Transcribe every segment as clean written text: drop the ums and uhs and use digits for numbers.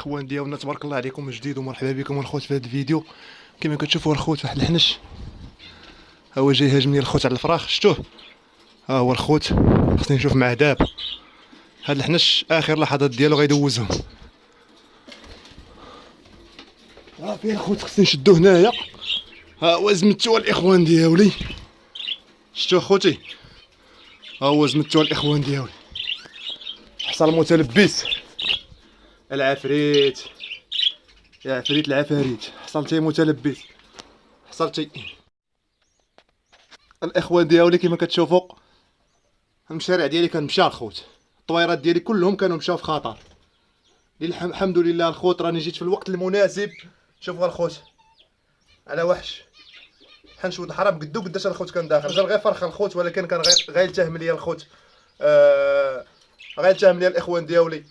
الاخوان ديالنا تبارك الله عليكم من جديد، ومرحبا بكم الخوت في هذا الفيديو. كما كتشوفوا الخوت واحد الحنش، ها هو جاي هاجمني الخوت على الفراخ، شفتوه؟ ها هو الخوت، خصني نشوف معاه دابا. هاد الحنش اخر لحظات ديالو غيدوزهم. ها فين الخوت، خصني نشدو هنايا. ها هو زمتو الاخوان ديالي، شفتوه خوتي؟ ها هو زمتو الاخوان ديالي. حصل المتلبس العفريت، يا عفريت العفاريت، حصلتي متلبس، حصلتي. الاخوان ديالي كما كتشوفوا المشاريع ديالي كان مشى الخوت، الطويرات ديالي كلهم كانوا مشاو في خطر. الحمد لله الخوت راني جيت في الوقت المناسب. شوفوا الخوت على وحش حنش ولد الحرام قدو قداش الخوت كان داخل، جا غير فرخ الخوت، ولكن كان غير يلتهم ليا الخوت. غير يلتهم ليا الاخوان ديالي.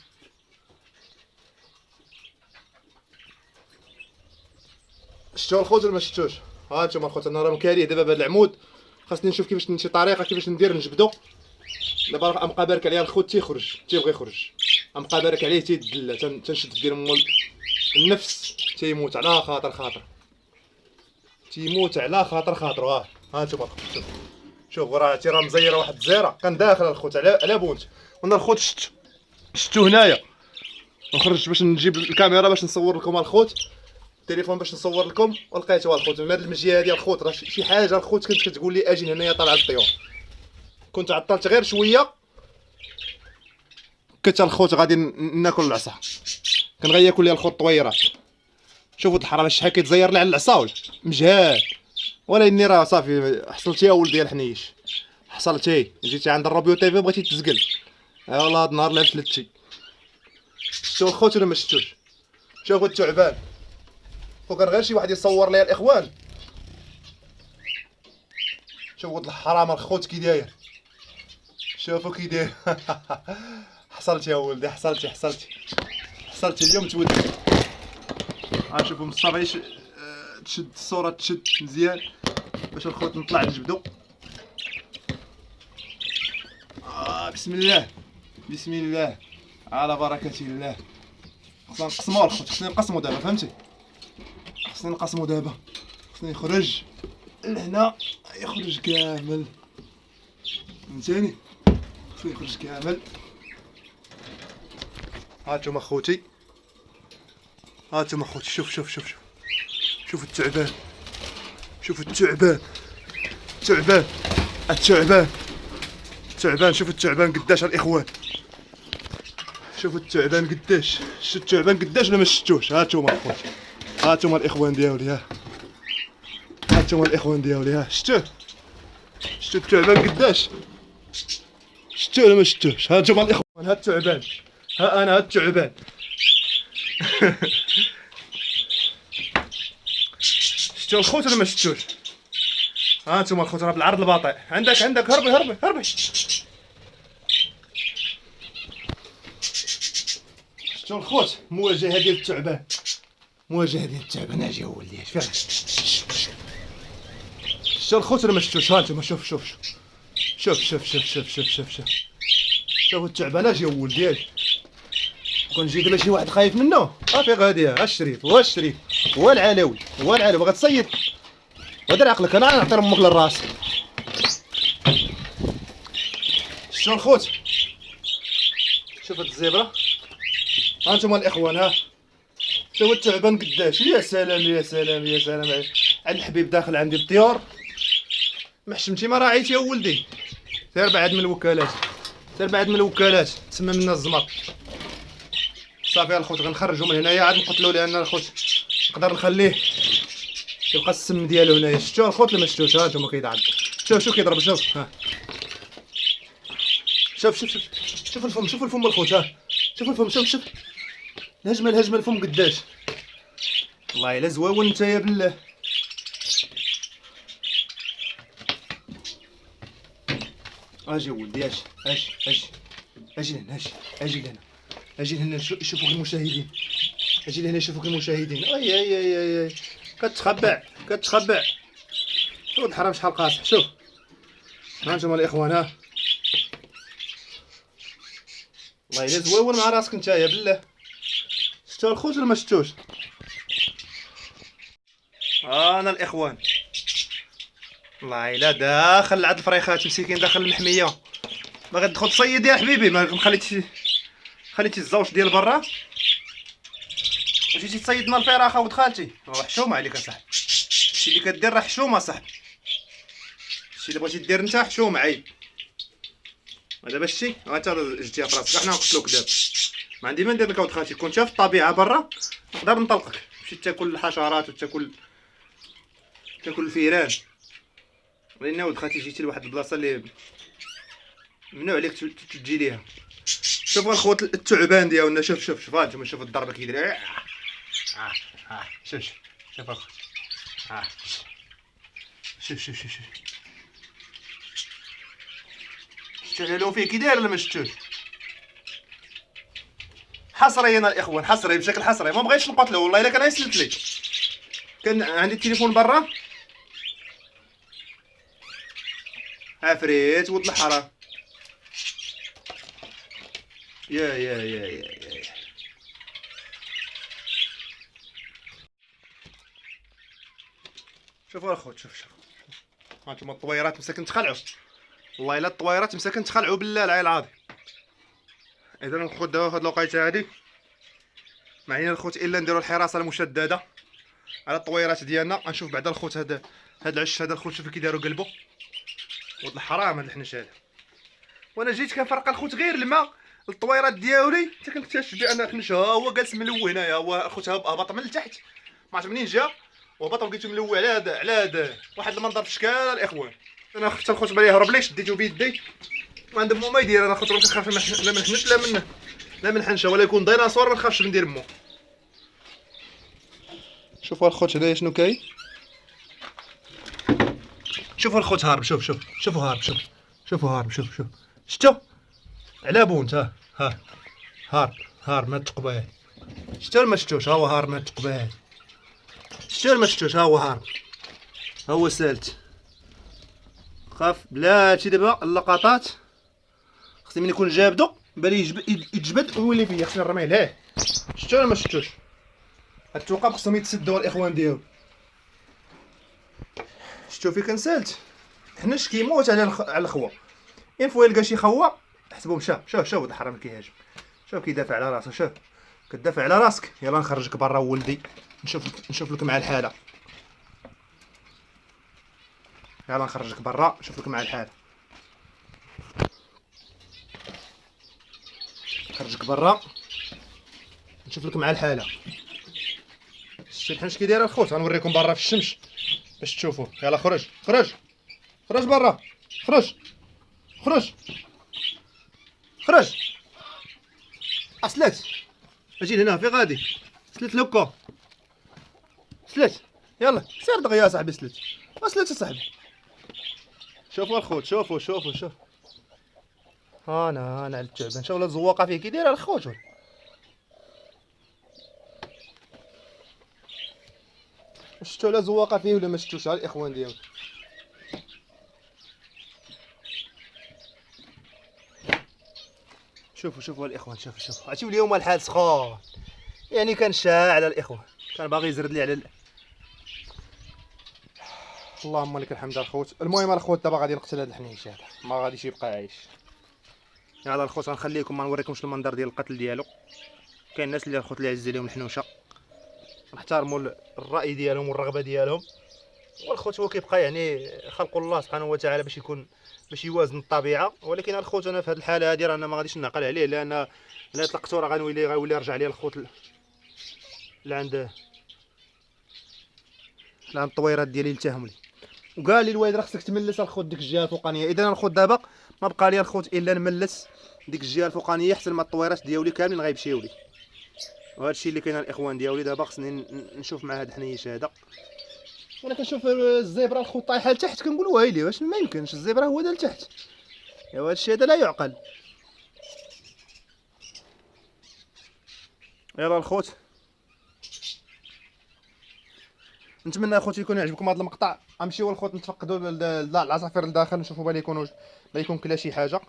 شفتوا الخوت ولا ما شفتوش؟ ها انتم الخوت، انا راه مكاريه دابا بهذا العمود، خاصني نشوف كيفاش شي طريقه كيفاش ندير نجبدو. دابا راه ابقى بارك عليها الخوت تيخرج، تيبغي يخرج، ابقى بارك عليه تيدلى، تنشد في ديال مول النفس، تيموت على خاطر تيموت على خاطر. ها انتم الخوت، شوف راه مزيره واحد الزيره، كان داخل الخوت على بونت، وانا الخوت شفتو هنايا، وخرجت باش نجيب الكاميرا باش نصور لكم الخوت، التليفون باش نصور لكم، ولقيته الخوت من هاد المجيه هادي. الخوت راه شي حاجه الخوت كنت كتقول لي اجي هنايا طالع الطيور، كنت عطلت غير شويه، كنت الخوت غادي ناكل العصا، كان غياكل لي الخوت طويرات. شوفوا الحرام شحال كيتزير لي على العصا ولا مجهاد، ولا اني راه صافي حصلتي يا ولدي الحنيش، حصلتي جيتي عند الروبيو تيفي بغيتي تزقل. والله هاد النهار لعبت لتشي. شفتوا الخوت ولا ما شفتوش؟ شوفوا الثعبان، وكان غير شي واحد يصور لي الاخوان. شوفوا الحرام الخوت كي داير، شوفوا كي داير. حصلت يا ولدي، حصلتي اليوم تولد. شوفوا مصطفى تشد الصوره، تشد مزيان باش الخوت نطلع نجبدو. بسم الله على بركه الله. خصنا نقسمو الخوت، خصني نقسمو دابا، فهمتي؟ خصني نقسمو دابا، خصني يخرج لهنا، يخرج كامل، فهمتيني؟ خصني يخرج كامل. هانتوما خوتي، شوف الثعبان، الثعبان، شوف الثعبان قداش الاخوان، شوفوا الثعبان قداش، شفتوا الثعبان قداش ولا ما شفتوش؟ هانتوما اخوتي، هانتوما الاخوان ديالي، هانتوما الاخوان ديالي، شفتوه الثعبان قداش؟ شفتوه ولا ما شفتوش؟ هانتوما الاخوان، ها الثعبان، ها انا الثعبان. شفتوا الخوت ولا ما شفتوش؟ هانتوما الخوت راه بالعرض الباطئ، عندك هربي. شفتوا الخوت، مواجهه ديال الثعبان، اجي يا ولدي، فين شفتوا الخوت ولا ما شفتوش؟ هانتوما شوف شوفوا الثعبان، اجي يا ولدي، اجي. كون جي دابا شي واحد خايف منه، صافي غادي. ها الشريف هو العلوي باغا تصيد، ودير عقلك، انا نعطي امك للراس. شفتوا الخوت، شوف هاد الزبره، هانتوما الاخوان، ها شوفوا الثعبان قداش. يا سلام على الحبيب داخل عندي الطيور. ما حشمتي ما راعيتي يا ولدي، سير بعد من الوكالات، تسمى منا الزمر. صافي الخوت غنخرجو من هنايا، عاد نقتلو، لان الخوت نقدر نخليه يبقى السم ديالو هنايا. شفتوا الخوت ولا ما شفتوش؟ ها انتما كيضعف، شوف كيضرب، شوف ها، شوف الفم الخوت، ها شوف الفم، شوف الهجمه الفم قداش. والله الا زواون نتايا بالله. اجي ولدي، اجي لهنا شوفوا المشاهدين، اي كتخبع. ولد الحرام شحال قاصح. شوف هانتوما الاخوان، ها والله الا زويون مع راسك نتايا بالله. شفت شتو الخوت ولا ما شفتوش؟ انا الاخوان والله الا داخل لعند الفريخات مسكين داخل المحميه ما غتدخل تصيد يا حبيبي ما خليتي الزوج ديال برا جيتي تصيدنا الفراخه ولد خالتي حشومه عليك اصاحبي الشي اللي كدير راه حشومه صاحبي الشي اللي بغيتي دير انت حشومه عيب دابا شتي انت جيتي في راسك حنا نقتلوك دابا ما عندي ما ندير لك ولد خالتي كنت في الطبيعه برا نقدر نطلقك مشيت تاكل الحشرات وتاكل الفيران لان ولد خالتي جيتي لواحد البلاصه اللي ممنوع عليك تجي ليها شوف الخوت الثعبان ديالنا شوف هانتوما شوف الضربه كيدير شوف الخوت شوف شتو فيه كي داير ولا ما شفتوش حصريا الاخوان حصري بشكل حصري ما بغيتش نقتلو والله الا كان غيسلت لي كان عندي التليفون برا عفريت ولد الحرام يا شوفوا الخوت شوف هانتوما الطويرات مساكن تخلعوا والله الا الطويرات مساكن تخلعوا بالله العلي العظيم اذا الخوت دابا هاد الوقيته هادي ما علينا الخوت الا نديروا الحراسه المشدده على الطويرات ديالنا غنشوف بعدا الخوت هاد العش هذا الخوت شوف كي داروا قلبو ولد الحرام هاد الحنش هذا وانا جيت كنفرق الخوت غير الماء الطويرات ديالي حتى كنكتشف بان الحنش ها هو جالس ملوي هنايا هو الخوت هبط من التحت ما عرفت منين جا وهبط لقيتو ملوي على هذا واحد المنظر في شكال الاخوان انا خفت الخوت بالي يهرب لي شديتو بيدي ما عندي مو ما يدير انا خوت ما كنخاف لا من الحنش لا من الحنشه ولا يكون ديناصور ما نخافش ندير مو شوفوا الخوت هنايا شنو كاين شوفوا الخوت هارب شوفوا هارب شوفوا هارب شوف شتو على بونت ها هارب ما تقبال شتو ما شفتوش ها هو هارب ما تقبال شتو ما شفتوش ها هو هارب ها هو سالت خاف بلاتي دابا اللقطات خصني من يكون جابدو بالي يتجبد ويولي فيا خصني نرميه ليه شتو ولا ما شفتوش هاد التوقاب خصهم يتسدوا الاخوان ديالو شتو فين كنسالت حناش كيموت على الخوا فوا يلقى شي خوا حسبو مشى شوف هاد الحرام كيهاجم شوف كيدافع على راسو شوف كتدافع على راسك يلا نخرجك برا ولدي نشوف لك مع الحاله يلا نخرجك برا نشوف لك مع الحاله نخرجك برا نشوف لك مع الحاله شتي الحنش كي داير الخوت غنوريكم برا في الشمس باش تشوفوا يلا خرج برا خرج اسلت اجي هنا في غادي سلت لوكا سلت يلا سير دغيا صاحبي سلت صاحبي شوفوا الخوت شوف انا على التعبان شوف ولا الزواقه فيه كي دايره الخوت شفتوا لا زواقه فيه ولا ما شفتوش الاخوان ديالو شوفوا الاخوان شوف عرفتوا اليوم الحال سخون يعني كان شاع على الاخوان كان باغي يزرد لي على اللهم لك الحمد الخوت المهم الخوت دابا غادي نقتل هذا الحنيش هذا ما غاديش يبقى عايش يلا الخوت غنخليكم ما نوريكمش المنظر ديال القتل ديالو كاين الناس اللي الخوت اللي عز عليهم الحنوشه نحترموا الراي ديالهم والرغبه ديالهم والخوت هو كيبقى يعني خلق الله سبحانه وتعالى باش يوازن الطبيعه ولكن الخوت انا في هذه الحاله هذه رانا ما غاديش نعقل عليه لان الا طلقتو راه غيولي يرجع لي الخوت لعند الطويرات ديالي التهم لي وقال لي الوالد راه خصك تملس الخوت ديك الجهه الفوقانيه اذا الخوت دابا ما بقى لي الخوت الا نملس ديك الجهه الفوقانيه حتى ما الطويرات ديالي كاملين غيمشيو لي وهذا الشيء اللي كاين الاخوان ديالي دابا خصني نشوف مع هذا الحنيش هذا وانا كنشوف الزبره الخوت طايحه لتحت كنقول ويلي واش ما يمكنش الزبره هو دا لتحت يا هذا الشيء هذا لا يعقل يلا الخوت نتمنى اخوتي يكون يعجبكم هذا المقطع غنمشيو الخوت نتفقدوا العصافير لداخل نشوفوا بان يكون كلا شي حاجه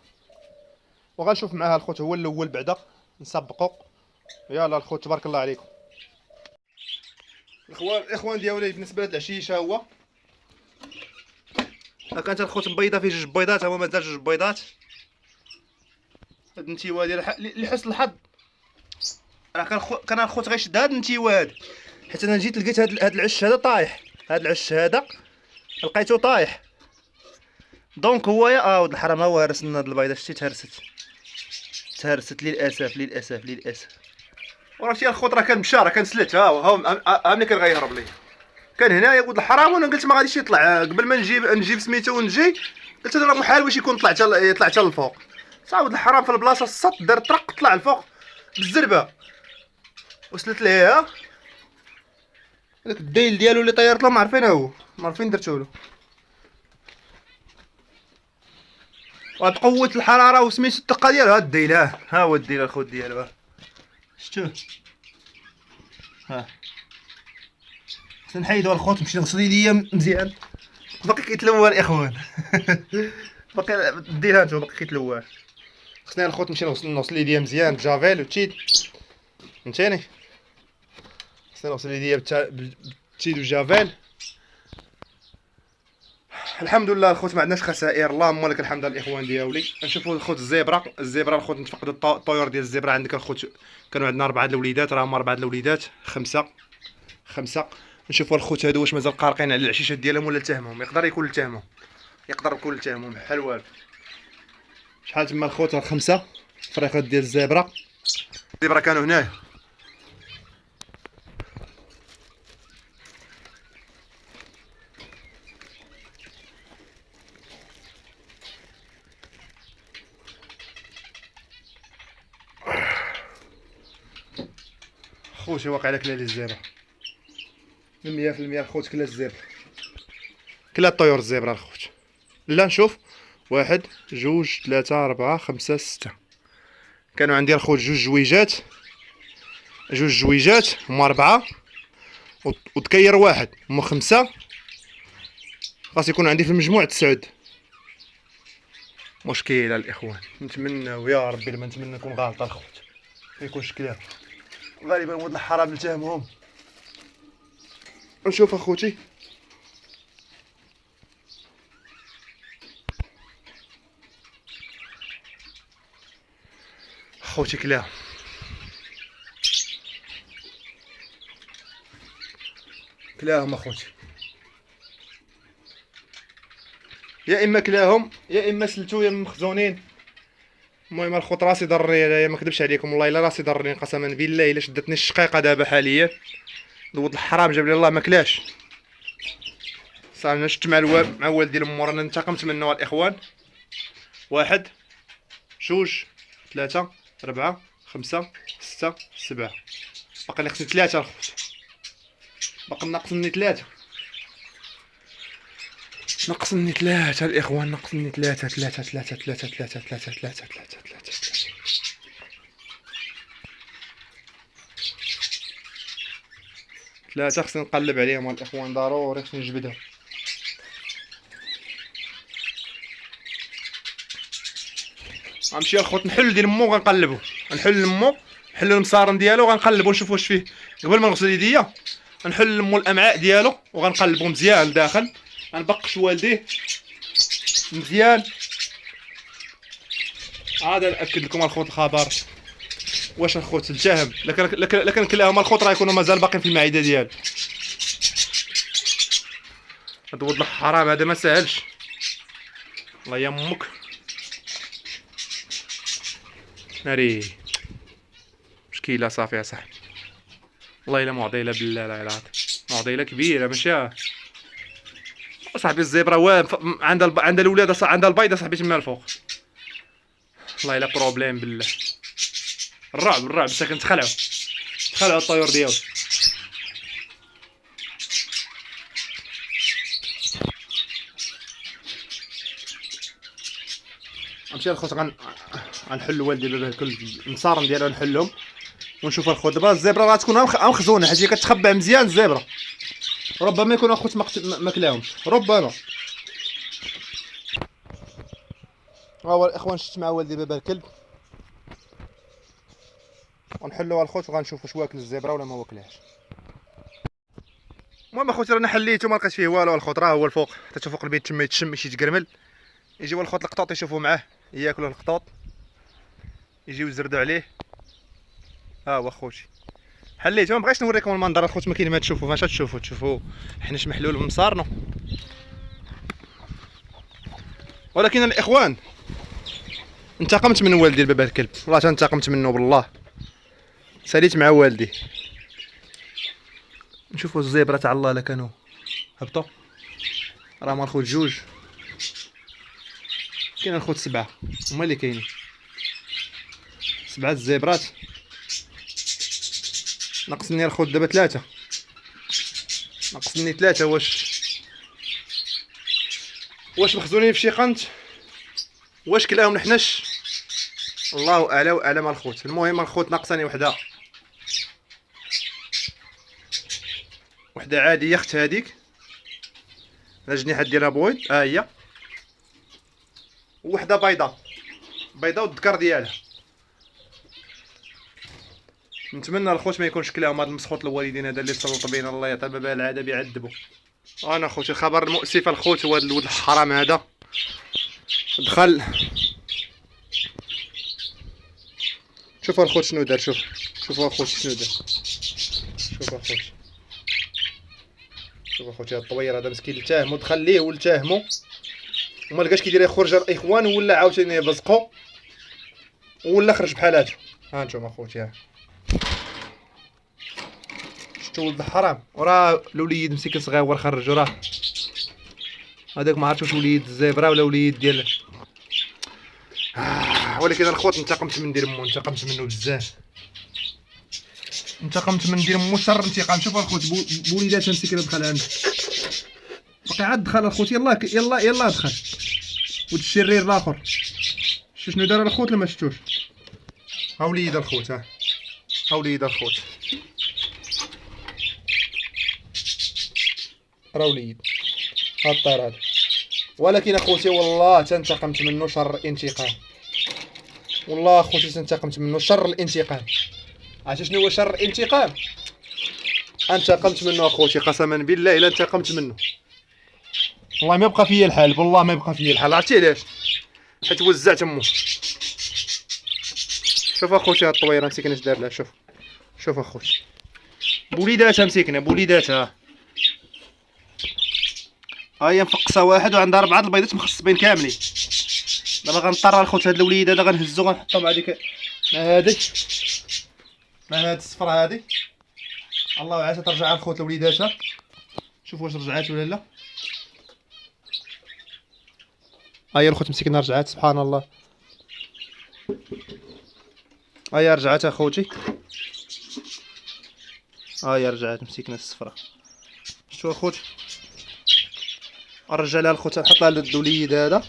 وغنشوف معها الخوت هو الاول بعدا نسبقوا يلا الخوت تبارك الله عليكم. الاخوان ديالي بالنسبه لهاد العشيش ها هو. ها كانت الخوت مبيضه فيه 2 بيضات، ها هو مازال 2 بيضات. هاد النتيوه ديال لحسن الحظ راه كان الخوت غيشد هاد النتيوه هاد، حيت انا جيت لقيت هاد العش هذا طايح، هاد العش هذا لقيتو طايح. دونك هو يا ولد الحرام ها هو هرس لنا هاد البيضه، شتي تهرست للاسف. وراه شي الخوت راه كان مشى، راه كان سلت، ها ملي كان غيهرب لي كان هنا يا ولد الحرام. وانا قلت ما غاديش يطلع قبل ما نجيب سميتو ونجي، قلت راه محال واش يكون طلع حتى للفوق. صا ولد الحرام في البلاصه السط دار طرق طلع الفوق بالزربه وصلت ليها. داك الديل ديالو اللي طيرت له ما عارفين هو، ما عارفين درتو له. وبقوة الحراره وسميتو الدقه ديالو، ها الديل ها هو الديل الخوت ديالو، ها شفتوه. ها خصنا نحيدو الخوت نمشي نغسل يديا مزيان، باقي كيتلوى الاخوان. باقي الديل هانتو باقي كيتلوى. خصني الخوت نمشي نغسل يديا مزيان بجافيل وتشيد، فهمتيني. خصني نغسل يديا بالتشيد وجافيل. الحمد لله الخوت ما عندناش خسائر، اللهم لك الحمد الاخوان ديالي. نشوفوا الخوت الزبره الخوت نتفقدوا الطيور ديال الزبره. عندك الخوت كانوا عندنا 4 الوليدات، راهم 4 الوليدات، 5. نشوفوا الخوت هادو واش مازال قارقين على العشيشات ديالهم ولا التهمهم. يقدر يكون التهمهم بحال والو. شحال تما الخوت؟ 5 فريقات ديال الزبره كانوا هنايا. خوتي واقع على كلا الزبره 100%. الخوت كلا الزبره، كلا الطيور الزبره الخوت. لا نشوف 1 2 3 4 5 6. كانوا عندي الخوت 2 جويجات هما 4 وتكير 1 هما 5. خاص يكون عندي في المجموع 9. مشكله الاخوان. نتمنى يا ربي لما نتمنى نكون غلط الخوت ما يكونش كلاب. غالبا ولد الحرام نتهمهم. نشوف اخوتي كلاهم اخوتي، يا اما كلاهم يا اما سلتو يا مخزونين. المهم الخوت راسي ضرني، ما كذبش عليكم والله الا راسي ضرني قسما بالله الا شدتني الشقيقه دابا حاليا. ولد الحرام جاب لي الله ما كلاش. صافي شفت مع والدي الامور، انا انتقمت منه الاخوان. 1 2 3 4 5 6 7. باقي لي خصني 3 الخوت، باقي ناقصني 3 الاخوان. ناقصني 3 خصني نقلب عليهم الاخوان، ضروري خصني نجبدهم. غنمشي الخوت نحل ديال مو غنقلبو، نحل المصارن ديالو غنقلبو نشوف واش فيه قبل ما نغسل يديا. نحل الامعاء ديالو وغنقلبو مزيان لداخل، غنبقش والديه مزيان. هذا ناكد لكم الخوت الخبر. واش الخوت التهم لكن كلاهما الخوت راه يكونوا مازال باقيين في المعده ديالو. هاد ولد الحرام هذا ما ساهلش، الله يمك ناري. مشكله صافي يا صاحبي، والله الا معضله بالله لا العظيم، معضله كبيره ماشي صاحبي. الزبره عندها الولاد، عندها البيضه صاحبي تما الفوق. والله الا بروبليم بالله. الرعب ساكن تخلعوا الطيور ديالو. نمشي الخوت غنحل والدي دابا كل المصارم ديالو نحلهم ونشوف الخوت. دابا الزبره راه تكون مخزونه حيت هي كتخبع مزيان الزبره. ربما يكون الخوت ما كلاهمش، ربما. ها هو الاخوان شفت مع والدي بابا الكلب. ونحلوها الخوت وغنشوف واش واكل الزبره ولا ما واكلهاش. المهم اخوتي رانا حليته ما لقيت فيه والو الخوت، راه هو الفوق حتى تشوف فوق البيت تما يتشم شي يتقرمل، يجيو الخوت القطوط يشوفوا معاه ياكلوا القطوط، يجيو يزردوا عليه. ها هو اخوتي حليته. ما بغيتش نوريكم المنظر الخوت، ما كاين ما تشوفوا، فاش تشوفوا حنش محلول ومصارنو. ولكن الاخوان انتقمت من والدي الباب الكلب، والله تنتقمت منه بالله، ساليت مع والدي. نشوفوا الزبره تاع الله الا كانوا هبطوا، راه ما الخوت جوج، كاين الخوت 7 هما اللي كاينين، 7 الزبرات. ناقصني الخوت دابا 3، ناقصني 3. واش مخزونين في شي قنت، واش كلاهم الحنش، الله اعلى واعلم الخوت. المهم الخوت ناقصاني وحده عاديه اخت هذيك الجنيحات ديالها بويض، ها هي، وحده بيضاء والذكر ديالها. نتمنى الخوت ما يكونش كلاهم هاد المسخوط الوالدين هذا اللي تسلط بينا، الله يعطي بابا العذاب يعذبو. انا خوتي الخبر المؤسف الخوت هو هاد الولد الحرام هذا دخل. شوفوا الخوت شنو دار، شوفوا الخوت شنو دار، شوفوا اخوتي هاد الطوير هذا مسكين التاهمو، دخل ليه والتاهمو وما لقاش كيدير يخرج الاخوان، ولا عاوتاني يبزقو ولا خرج بحال هذا. ها نتوما اخوتي، ها شفتوا ولد الحرام، وراه الوليد مسكين صغير هو خرجو، راه هذاك ما عرفتش واش وليد الزبره ولا وليد ديال ولكن الخوت انتقمت من دير مو، انتقمت منه بزاف، انتقمت من دير مو شر انتقام. شوف الخوت بوليداتها مسكينه دخل عندك، باقي عاد دخل الخوت، يلا دخل. ود الشرير الاخر شنو دار الخوت لما شفتوش. ها وليد الخوت، ها وليد الخوت، راه وليد ها الطير هذا. ولكن اخوتي والله تنتقمت منه شر الانتقام، والله اخوتي تنتقمت منه شر الانتقام. عرفتي شنو هو شر الانتقام؟ انتقمت منه اخوتي، قسما بالله الا انتقمت منه، والله ما يبقى فيا الحال، والله ما يبقى فيا الحال. عرفتي علاش؟ حيت وزعت امو. شوف اخوتي هاد الطويره مسكينه اش دار لها، شوف اخوتي بوليداتها مسكينه، بوليداتها ها هي مفقصه واحد وعندها 4 البيضات مخصبين كاملين. دابا غنضطر الخوت هاد الوليد هذا غنهزو غنحطو مع ديك مع هاد الصفرة هادي. الله عاد ترجع الخوت لوليداتها، شوف واش رجعات ولا لا. ها هي الخوت مسكينه رجعات، سبحان الله، ها هي رجعات اخوتي، ها هي رجعات مسكينه الصفرة. شتو اخوتي نرجع لها الخوت، نحط لها الوليد هذا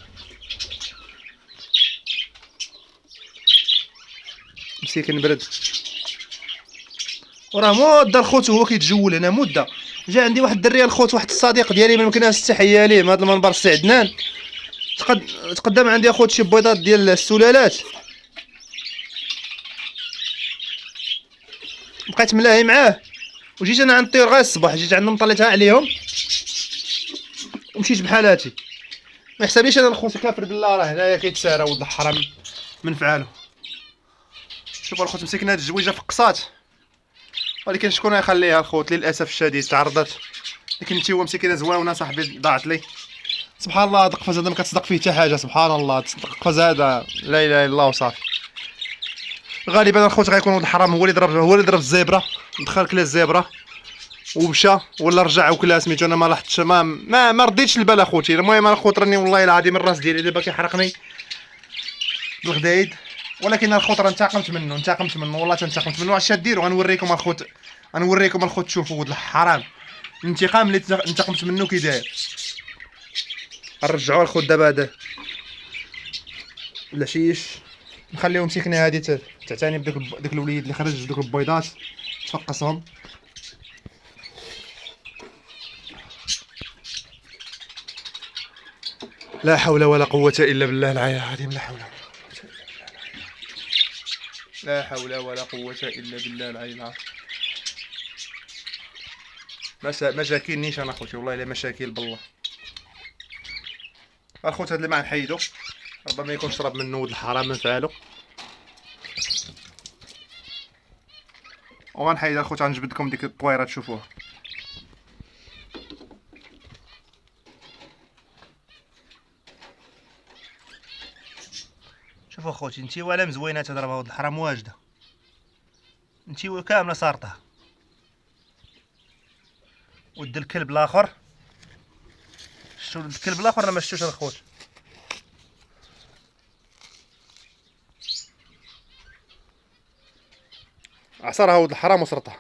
مسكين برد. وراه مده الخوت وهو كيتجول هنا مده. جا عندي واحد الدري الخوت، واحد الصديق ديالي ما يمكنهاش التحيه ليه من هذا المنبر السي عدنان، تقدم عندي اخوت شي بيضات ديال السلالات، بقيت ملاهي معاه وجيت انا عند الطيور غير الصباح، جيت عندهم طليتها عليهم ومشيت بحال هاتي. ما يحسبنيش انا الخوت كافر بالله، راه هنايا كيتسارى ولد الحرام من فعالو. شوف الخوت مسكين هاد الجويجه فقصات، ولكن شكون يخليها الخوت للاسف الشديد تعرضت. لكن انت هو مسكينه زواونه صاحبي ضاعت لي. سبحان الله هاد القفز هذا ما كتصدق فيه حتى حاجه، سبحان الله القفز هذا لا اله الا الله وصافي. غالبا الخوت غيكون ولد الحرام هو اللي ضرب الزبره، دخل كلا الزبره ومشى ولا رجع وكلا سميتو. انا ما لاحظتش، ما رديتش البال اخوتي. المهم الخوت راني والله العظيم الراس ديالي دابا كيحرقني بالغدايد، ولكن الخوت راه انتقمت منه والله تنتقمت منه. اش ديروا؟ غنوريكم الخوت شوفوا ولد الحرام الانتقام اللي انتقمت منه كي داير. نرجعوا الخوت دابا هذا العشيش، نخليهم مسكينه هادي تعتني بداك الوليد اللي خرج دوك البيضات تفقسهم. لا حول ولا قوة الا بالله العلي العظيم، لا حول ولا قوة الا بالله. لا حول ولا قوة الا بالله العلي العظيم. مشاكل نيشان انا خوتي، والله الا مشاكل بالله. الخوت هاد الماء نحيدو، ربما يكون شرب منه ولد الحرام من فعلو. وغنحيد الخوت، غنجبد لكم ديك الطويره تشوفوها. شوفوا خوتي، نتي ولا مزوينه تضربها ولد الحرام واجده، نتي كامله سارطه. ود الكلب الاخر، شتو ولد الكلب الاخر انا ما شفتوش الخوت. عصرها ولد الحرام وسرطها.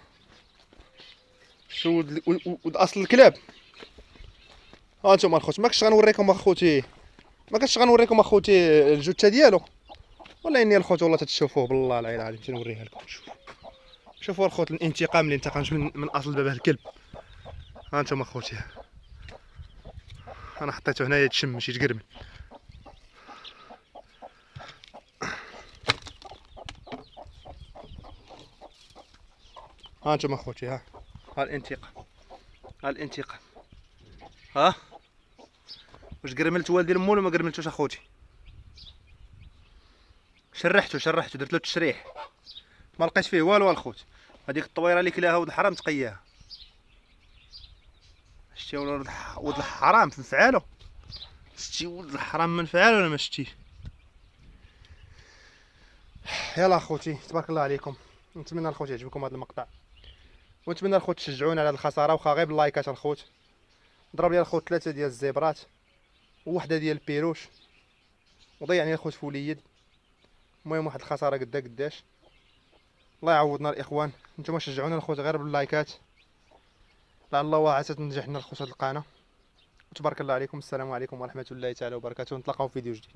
شو ولد اصل الكلاب. ها انتم الخوت، ما كنتش غنوريكم اخوتي، ما كنتش غنوريكم اخوتي الجثه ديالو، والله اني الخوت والله تتشوفوه بالله العلي العظيم. تنوريها لكم. شوفوا الخوت الانتقام اللي انتقمش من اصل باباه الكلب. ها انتم اخوتي، انا حطيته هنايا يتشم ماشي يتقرمل. ها انتم اخوتي، ها الانتقام، ها الانتقام. ها واش قرملت والدي لمو ولا ما قرملتوش اخوتي؟ شرحته درت له التشريح، ما لقيت فيه والو الخوت. هذيك الطويره اللي كلاها ولد الحرام تقياها. شتي ولد الحرام في فعالو، شتي ولد الحرام من فعالو ولا ما شتي؟ يلا اخوتي، تبارك الله عليكم. نتمنى الخوت يعجبكم هذا المقطع، ونتمنى الخوت تشجعونا على هذه الخساره، واخا غير باللايكات الخوت. ضرب لي الخوت 3 ديال الزبرات ووحده ديال البيروش، وضيعني الخوت في وليد. المهم واحد الخساره قداش. الله يعوضنا الاخوان. نتوما شجعونا الخوت غير باللايكات، لعل الله عسى تنجحنا الخوت هذه القناه. وتبارك الله عليكم. السلام عليكم ورحمه الله تعالى وبركاته. نتلاقاو في فيديو جديد.